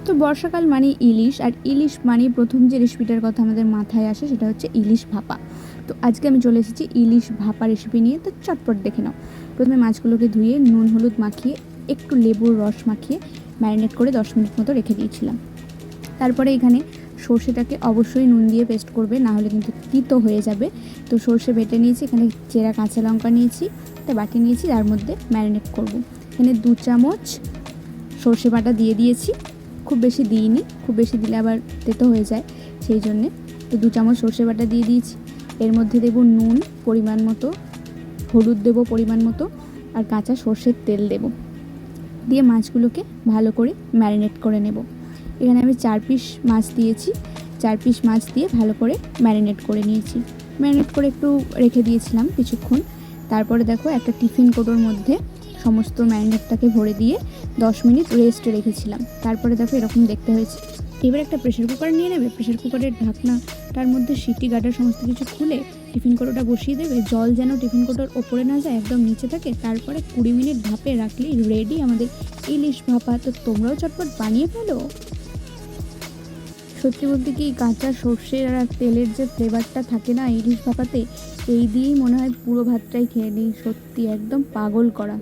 তো বর্ষাকাল মানে ইলিশ, আর ইলিশ মানে প্রথম যে রেসিপিটার কথা আমাদের মাথায় আসে সেটা হচ্ছে ইলিশ ভাপা। তো আজকে আমি চলে এসেছি ইলিশ ভাপা রেসিপি নিয়ে। তো চটপট দেখে নাও। প্রথমে মাছগুলোকে ধুয়ে নুন হলুদ মাখিয়ে একটু লেবুর রস মাখিয়ে ম্যারিনেট করে 10 মিনিট মতো রেখে দিয়েছিলাম। তারপরে এখানে সর্ষেটাকে অবশ্যই নুন দিয়ে পেস্ট করবে, না হলে কিন্তু তিতো হয়ে যাবে। তো সর্ষে বেটে নিয়েছি, এখানে চেরা কাঁচা লঙ্কা নিয়েছি, একটা বাটি নিয়েছি, তার মধ্যে ম্যারিনেট করব। এখানে 2 চামচ সর্ষে বাটা দিয়ে দিয়েছি, খুব বেশি দিইনি, খুব বেশি দিলে আবার তেতো হয়ে যায় সেই জন্যে। তো 2 চামচ সর্ষে বাটা দিয়ে দিয়েছি। এর মধ্যে দেব নুন পরিমাণ মতো, হলুদ দেব পরিমাণ মতো, আর কাঁচা সর্ষের তেল দেব, দিয়ে মাছগুলোকে ভালো করে ম্যারিনেট করে নেব। এখানে আমি 4 পিস মাছ দিয়েছি, 4 পিস মাছ দিয়ে ভালো করে ম্যারিনেট করে নিয়েছি। ম্যারিনেট করে একটু রেখে দিয়েছিলাম কিছুক্ষণ। তারপরে দেখো একটা টিফিন কৌটোর মধ্যে সমস্ত ম্যারিনেটটাকে ভরে দিয়ে 10 মিনিট রেস্টে রেখেছিলাম। তারপরে দেখো এরকম দেখতে হয়েছে। এবার একটা প্রেশার কুকার নিয়ে নেবে, প্রেশার কুকারের ঢাকনাটার মধ্যে সিটি গার্ডার সমস্ত কিছু খুলে টিফিন কৌটোটা বসিয়ে দেবে। জল যেন টিফিন কৌটোর ওপরে না যায়, একদম নিচে থাকে। তারপরে 20 মিনিট ভাপে রাখলেই রেডি আমাদের ইলিশ ভাপা। তো তোমরাও চটপট বানিয়ে ফেলো। সত্যি বলতে কি, কাঁচা সর্ষের আর তেলের যে ফ্লেভারটা থাকে না ইলিশ ভাপাতে, এই দিয়েই মনে হয় পুরো ভাতটাই খেয়ে নিই। সত্যি একদম পাগল করা।